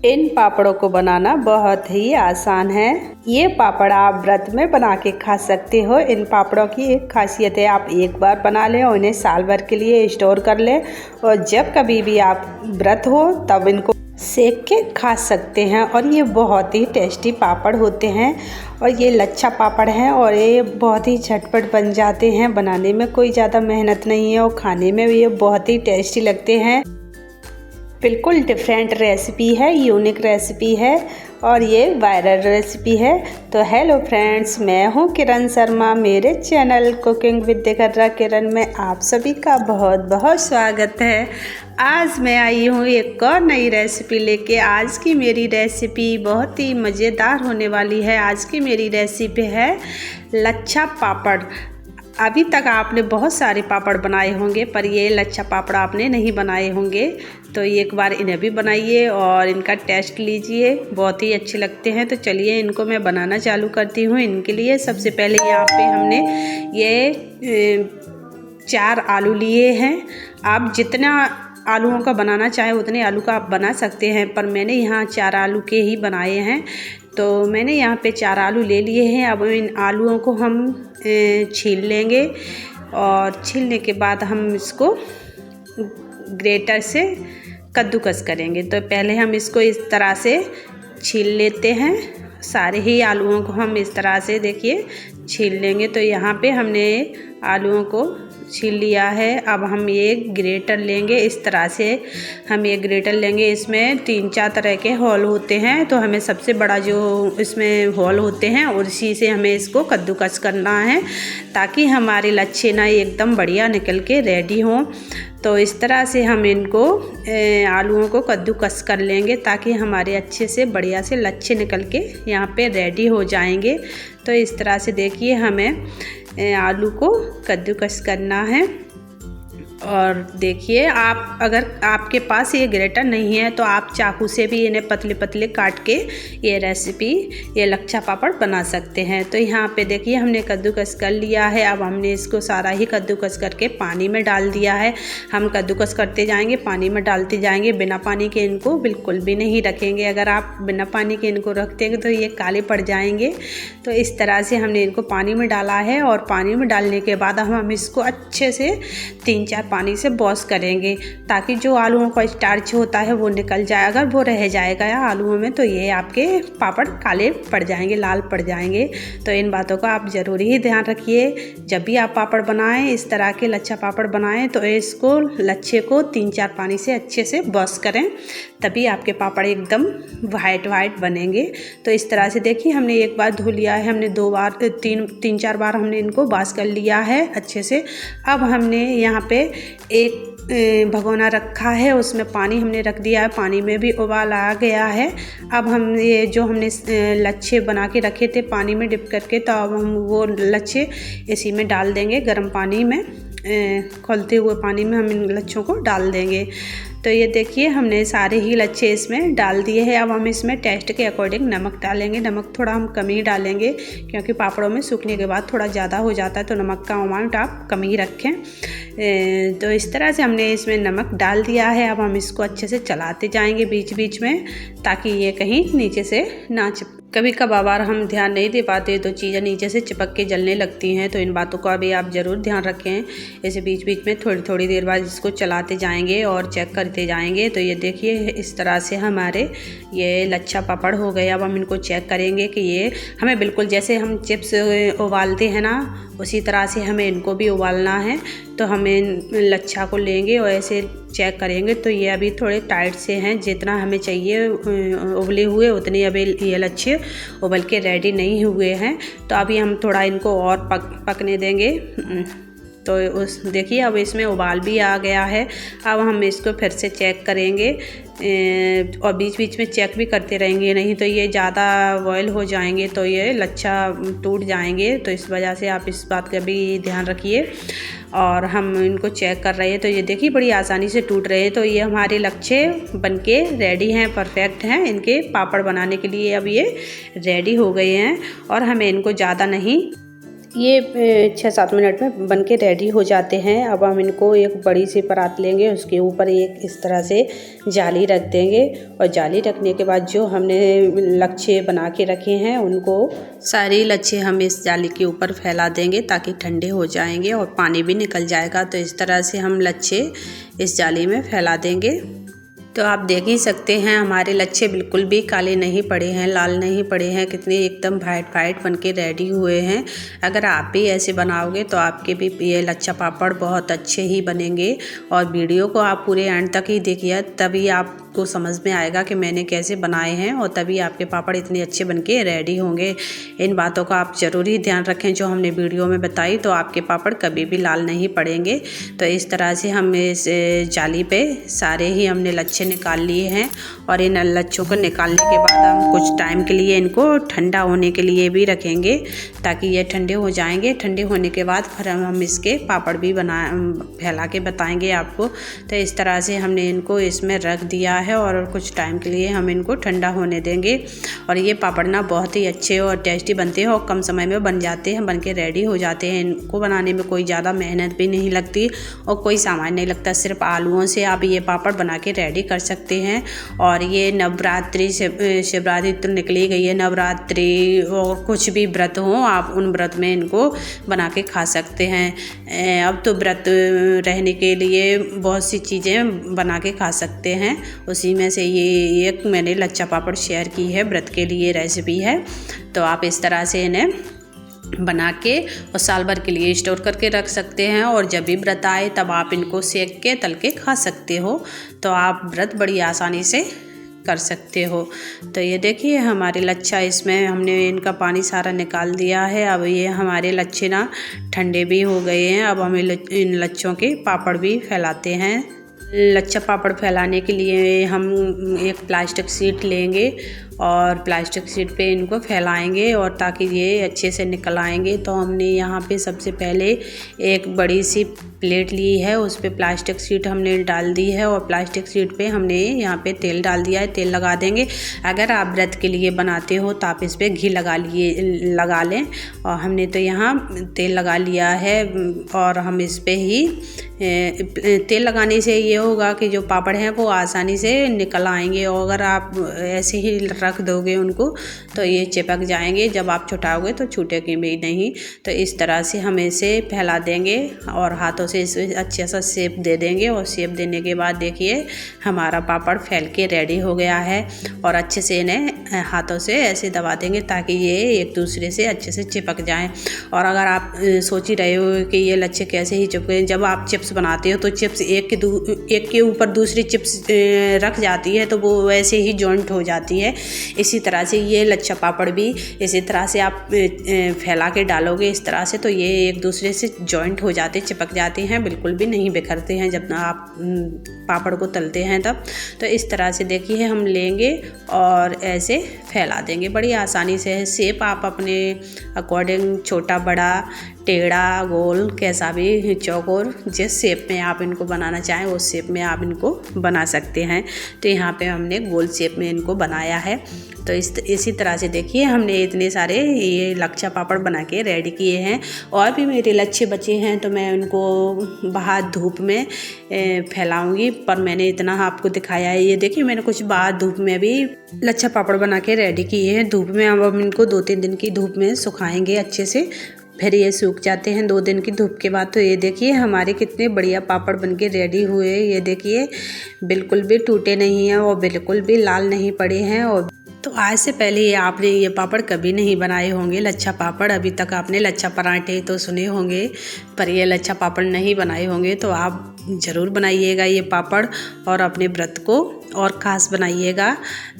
इन पापड़ों को बनाना बहुत ही आसान है। ये पापड़ आप व्रत में बना के खा सकते हो। इन पापड़ों की एक खासियत है, आप एक बार बना लें और इन्हें साल भर के लिए स्टोर कर लें और जब कभी भी आप व्रत हो तब इनको सेक के खा सकते हैं। और ये बहुत ही टेस्टी पापड़ होते हैं और ये लच्छा पापड़ हैं और ये बहुत ही झटपट बन जाते हैं। बनाने में कोई ज़्यादा मेहनत नहीं है और खाने में भी ये बहुत ही टेस्टी लगते हैं। बिल्कुल डिफरेंट रेसिपी है, यूनिक रेसिपी है और ये वायरल रेसिपी है। तो हेलो फ्रेंड्स, मैं हूँ किरण शर्मा। मेरे चैनल कुकिंग विद कर्रा किरण में आप सभी का बहुत बहुत स्वागत है। आज मैं आई हूँ एक और नई रेसिपी लेके। आज की मेरी रेसिपी बहुत ही मज़ेदार होने वाली है। आज की मेरी रेसिपी है लच्छा पापड़। अभी तक आपने बहुत सारे पापड़ बनाए होंगे पर ये लच्छा पापड़ आपने नहीं बनाए होंगे, तो एक बार इन्हें भी बनाइए और इनका टेस्ट लीजिए, बहुत ही अच्छे लगते हैं। तो चलिए इनको मैं बनाना चालू करती हूँ। इनके लिए सबसे पहले यहाँ पे हमने ये 4 आलू लिए हैं। आप जितना आलूओं का बनाना चाहे उतने आलू का आप बना सकते हैं, पर मैंने यहाँ 4 आलू के ही बनाए हैं। तो मैंने यहाँ पे 4 आलू ले लिए हैं। अब इन आलूओं को हम छील लेंगे और छीलने के बाद हम इसको ग्रेटर से कद्दूकस करेंगे। तो पहले हम इसको इस तरह से छील लेते हैं। सारे ही आलूओं को हम इस तरह से देखिए छील लेंगे। तो यहाँ पे हमने आलूओं को छील लिया है। अब हम ये ग्रेटर लेंगे। इस तरह से हम ये ग्रेटर लेंगे। इसमें 3-4 तरह के होल होते हैं, तो हमें सबसे बड़ा जो इसमें होल होते हैं उसी से हमें इसको कद्दूकस करना है ताकि हमारे लच्छे ना एकदम बढ़िया निकल के रेडी हों। तो इस तरह से हम इनको आलूओं को कद्दूकस कर लेंगे ताकि हमारे अच्छे से बढ़िया से लच्छे निकल के यहाँ पे रेडी हो जाएंगे। तो इस तरह से देखिए हमें आलू को कद्दूकस करना है। और देखिए आप अगर आपके पास ये ग्रेटर नहीं है तो आप चाकू से भी इन्हें पतले पतले काट के ये रेसिपी ये लच्छा पापड़ बना सकते हैं। तो यहाँ पे देखिए हमने कद्दूकस कर लिया है। अब हमने इसको सारा ही कद्दूकस करके पानी में डाल दिया है। हम कद्दूकस करते जाएंगे, पानी में डालते जाएंगे। बिना पानी के इनको बिल्कुल भी नहीं रखेंगे। अगर आप बिना पानी के इनको रखते हैं तो ये काले पड़ जाएंगे। तो इस तरह से हमने इनको पानी में डाला है और पानी में डालने के बाद हम इसको अच्छे से 3-4 पानी से वॉश करेंगे ताकि जो आलूओं का स्टार्च होता है वो निकल जाए। अगर वो रह जाएगा या आलूओं में तो ये आपके पापड़ काले पड़ जाएंगे, लाल पड़ जाएंगे। तो इन बातों का आप ज़रूरी ही ध्यान रखिए। जब भी आप पापड़ बनाएं, इस तरह के लच्छा पापड़ बनाएं तो इसको लच्छे को 3-4 पानी से अच्छे से वॉश करें, तभी आपके पापड़ एकदम वाइट बनेंगे। तो इस तरह से देखिए हमने एक बार धो लिया है, हमने 2 बार 3-4 बार हमने इनको वॉश कर लिया है अच्छे से। अब हमने यहाँ पे एक भगोना रखा है, उसमें पानी हमने रख दिया है। पानी में भी उबाल आ गया है। अब हम ये जो हमने लच्छे बना के रखे थे पानी में डिप करके, तो अब हम वो लच्छे इसी में डाल देंगे। गर्म पानी में खौलते हुए पानी में हम इन लच्छों को डाल देंगे। तो ये देखिए हमने सारे ही लच्छे इसमें डाल दिए हैं। अब हम इसमें टेस्ट के अकॉर्डिंग नमक डालेंगे। नमक थोड़ा हम कम ही डालेंगे क्योंकि पापड़ों में सूखने के बाद थोड़ा ज़्यादा हो जाता है, तो नमक का अमाउंट आप कम ही रखें। तो इस तरह से हमने इसमें नमक डाल दिया है। अब हम इसको अच्छे से चलाते जाएंगे बीच बीच में ताकि ये कहीं नीचे से ना कभी कभार हम ध्यान नहीं दे पाते तो चीज़ें नीचे से चिपक के जलने लगती हैं। तो इन बातों का भी आप ज़रूर ध्यान रखें। ऐसे बीच बीच में थोड़ी देर बाद इसको चलाते जाएंगे और चेक करते जाएंगे। तो ये देखिए इस तरह से हमारे ये लच्छा पापड़ हो गए। अब हम इनको चेक करेंगे कि ये हमें बिल्कुल जैसे हम चिप्स उबालते हैं ना, उसी तरह से हमें इनको भी उबालना है। तो हमें लच्छा को लेंगे और ऐसे चेक करेंगे। तो ये अभी थोड़े टाइट से हैं, जितना हमें चाहिए उबले हुए उतने अभी ये लच्छे उबल के रेडी नहीं हुए हैं। तो अभी हम थोड़ा इनको और पकने देंगे। तो उस देखिए अब इसमें उबाल भी आ गया है। अब हम इसको फिर से चेक करेंगे और बीच बीच में चेक भी करते रहेंगे, नहीं तो ये ज़्यादा बॉयल हो जाएंगे तो ये लच्छा टूट जाएंगे। तो इस वजह से आप इस बात का भी ध्यान रखिए। और हम इनको चेक कर रहे हैं तो ये देखिए बड़ी आसानी से टूट रहे हैं। तो ये हमारे लच्छे बनके रेडी हैं, परफेक्ट हैं। इनके पापड़ बनाने के लिए अब ये रेडी हो गए हैं और हमें इनको ज़्यादा नहीं ये 6-7 मिनट में बन के रेडी हो जाते हैं। अब हम इनको एक बड़ी सी परात लेंगे, उसके ऊपर एक इस तरह से जाली रख देंगे और जाली रखने के बाद जो हमने लच्छे बना के रखे हैं उनको सारी लच्छे हम इस जाली के ऊपर फैला देंगे ताकि ठंडे हो जाएंगे और पानी भी निकल जाएगा। तो इस तरह से हम लच्छे इस जाली में फैला देंगे। तो आप देख ही सकते हैं हमारे लच्छे बिल्कुल भी काले नहीं पड़े हैं, लाल नहीं पड़े हैं, कितने एकदम वाइट बन के रेडी हुए हैं। अगर आप भी ऐसे बनाओगे तो आपके भी ये लच्छा पापड़ बहुत अच्छे ही बनेंगे। और वीडियो को आप पूरे एंड तक ही देखिए, तभी आपको समझ में आएगा कि मैंने कैसे बनाए हैं और तभी आपके पापड़ इतने अच्छे बन के रेडी होंगे। इन बातों का आप ज़रूरी ध्यान रखें जो हमने वीडियो में बताई, तो आपके पापड़ कभी भी लाल नहीं पड़ेंगे। तो इस तरह से हम इस जाली पे सारे ही हमने लच्छे निकाल लिए हैं और इन लच्छों को निकालने के बाद हम कुछ टाइम के लिए इनको ठंडा होने के लिए भी रखेंगे ताकि ये ठंडे हो जाएंगे। ठंडे होने के बाद फिर हम इसके पापड़ भी फैला के बताएंगे आपको। तो इस तरह से हमने इनको इसमें रख दिया है और कुछ टाइम के लिए हम इनको ठंडा होने देंगे। और ये पापड़ ना बहुत ही अच्छे और टेस्टी बनते हैं और कम समय में बन जाते हैं, बन के रेडी हो जाते हैं। इनको बनाने में कोई ज़्यादा मेहनत भी नहीं लगती और कोई सामान नहीं लगता, सिर्फ आलूओं से आप ये पापड़ बना के रेडी कर सकते हैं। और ये नवरात्रि शिवरात्रि तो निकली गई है, नवरात्रि और कुछ भी व्रत हो आप उन व्रत में इनको बना के खा सकते हैं। अब तो व्रत रहने के लिए बहुत सी चीज़ें बना के खा सकते हैं, उसी में से ये एक मैंने लच्छा पापड़ शेयर की है, व्रत के लिए रेसिपी है। तो आप इस तरह से इन्हें बना के और साल भर के लिए स्टोर करके रख सकते हैं और जब भी व्रत आए तब आप इनको सेक के तल के खा सकते हो। तो आप व्रत बड़ी आसानी से कर सकते हो। तो ये देखिए हमारे लच्छा, इसमें हमने इनका पानी सारा निकाल दिया है। अब ये हमारे लच्छे ना ठंडे भी हो गए हैं। अब हमें इन लच्छों के पापड़ भी फैलाते हैं। लच्छा पापड़ फैलाने के लिए हम एक प्लास्टिक शीट लेंगे और प्लास्टिक शीट पे इनको फैलाएंगे और ताकि ये अच्छे से निकल आएंगे। तो हमने यहाँ पे सबसे पहले एक बड़ी सी प्लेट ली है, उस पे प्लास्टिक शीट हमने डाल दी है और प्लास्टिक शीट पे हमने यहाँ पे तेल डाल दिया है। तेल लगा देंगे। अगर आप व्रत के लिए बनाते हो तो आप इस पर घी लगा लें और हमने तो यहाँ तेल लगा लिया है। और हम इस पर ही तेल लगाने से ये होगा कि जो पापड़ हैं वो आसानी से निकल आएंगे और अगर आप ऐसे ही रख दोगे उनको तो ये चिपक जाएंगे, जब आप छुटाओगे तो छूटेंगे भी नहीं। तो इस तरह से हम इसे फैला देंगे और हाथों से इसे अच्छे सा शेप दे देंगे और शेप देने के बाद देखिए हमारा पापड़ फैल के रेडी हो गया है। और अच्छे से इन्हें हाथों से ऐसे दबा देंगे ताकि ये एक दूसरे से अच्छे से चिपक जाएं। और अगर आप सोच ही रहे हो कि ये लच्छे कैसे ही चिपके, जब आप चिप्स बनाते हो तो चिप्स एक के ऊपर दूसरी चिप्स रख जाती है तो वो वैसे ही जॉइंट हो जाती है। इसी तरह से ये लच्छा पापड़ भी इसी तरह से आप फैला के डालोगे इस तरह से तो ये एक दूसरे से जॉइंट हो जाते, चिपक जाते हैं, बिल्कुल भी नहीं बिखरते हैं जब आप पापड़ को तलते हैं तब। तो इस तरह से देखिए हम लेंगे और ऐसे फैला देंगे बड़ी आसानी से। शेप आप अपने अकॉर्डिंग छोटा बड़ा टेढ़ा गोल कैसा भी चौकोर जिस शेप में आप इनको बनाना चाहें उस शेप में आप इनको बना सकते हैं। तो यहाँ पे हमने गोल शेप में इनको बनाया है। तो इसी तरह से देखिए हमने इतने सारे ये लच्छा पापड़ बना के रेडी किए हैं। और भी मेरे लच्छे बचे हैं तो मैं उनको बाहर धूप में फैलाऊंगी, पर मैंने इतना आपको दिखाया है। ये देखिए मैंने कुछ बाहर धूप में भी लच्छा पापड़ बना के रेडी किए हैं धूप में। अब हम इनको 2-3 दिन की धूप में सुखाएंगे अच्छे से, फिर ये सूख जाते हैं 2 दिन की धूप के बाद। तो ये देखिए हमारे कितने बढ़िया पापड़ बनके रेडी हुए। ये देखिए बिल्कुल भी टूटे नहीं हैं और बिल्कुल भी लाल नहीं पड़े हैं। और तो आज से पहले आपने ये पापड़ कभी नहीं बनाए होंगे लच्छा पापड़। अभी तक आपने लच्छा पराठे तो सुने होंगे पर ये लच्छा पापड़ नहीं बनाए होंगे। तो आप ज़रूर बनाइएगा ये पापड़ और अपने व्रत को और ख़ास बनाइएगा।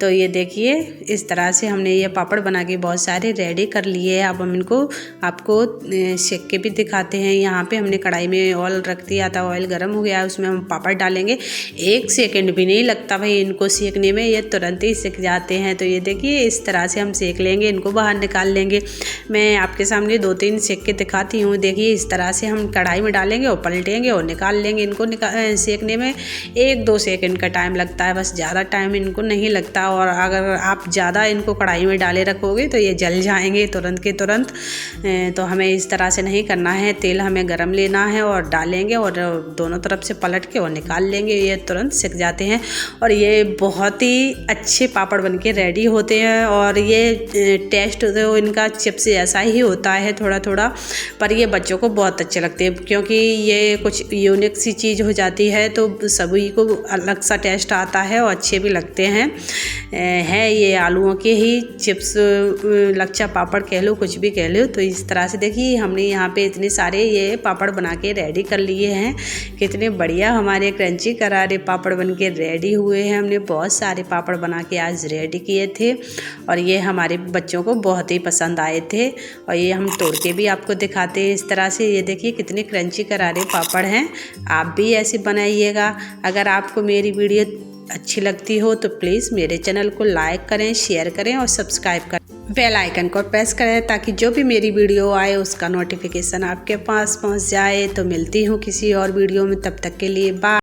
तो ये देखिए इस तरह से हमने ये पापड़ बना के बहुत सारे रेडी कर लिए। अब हम इनको आपको सेक के भी दिखाते हैं। यहाँ पे हमने कढ़ाई में ऑयल रख दिया था, ऑयल गर्म हो गया, उसमें हम पापड़ डालेंगे। 1 सेकंड भी नहीं लगता भाई इनको सेकने में, ये तुरंत ही सेक जाते हैं। तो ये देखिए इस तरह से हम सेक लेंगे, इनको बाहर निकाल लेंगे। मैं आपके सामने 2-3 सेक के दिखाती हूँ। देखिए इस तरह से हम कढ़ाई में डालेंगे और पलटेंगे और निकाल लेंगे। इनको सेकने में 1-2 सेकंड का टाइम लगता है, बस ज़्यादा टाइम इनको नहीं लगता। और अगर आप ज़्यादा इनको कढ़ाई में डाले रखोगे तो ये जल जाएंगे तुरंत के तुरंत। तो हमें इस तरह से नहीं करना है, तेल हमें गरम लेना है और डालेंगे और दोनों तरफ से पलट के और निकाल लेंगे, ये तुरंत सिक जाते हैं। और ये बहुत ही अच्छे पापड़ बन के रेडी होते हैं। और ये टेस्ट तो इनका चिप्स जैसा ही होता है थोड़ा थोड़ा, पर ये बच्चों को बहुत अच्छे लगते हैं क्योंकि ये कुछ यूनिक सी चीज़ हो जाती है तो सभी को अलग सा टेस्ट आता है और अच्छे भी लगते हैं। है ये आलूओं के ही चिप्स, लच्छा पापड़ कह लो, कुछ भी कह लो। तो इस तरह से देखिए हमने यहाँ पे इतने सारे ये पापड़ बना के रेडी कर लिए हैं। कितने बढ़िया हमारे क्रंची करारे पापड़ बन के रेडी हुए हैं। हमने बहुत सारे पापड़ बना के आज रेडी किए थे और ये हमारे बच्चों को बहुत ही पसंद आए थे। और ये हम तोड़ के भी आपको दिखाते हैं इस तरह से। ये देखिए कितने क्रंची करारे पापड़ हैं। आप भी ऐसे बनाइएगा। अगर आपको मेरी वीडियो अच्छी लगती हो तो प्लीज़ मेरे चैनल को लाइक करें, शेयर करें और सब्सक्राइब करें। बेल आइकन को प्रेस करें ताकि जो भी मेरी वीडियो आए उसका नोटिफिकेशन आपके पास पहुंच जाए। तो मिलती हूँ किसी और वीडियो में, तब तक के लिए बाय।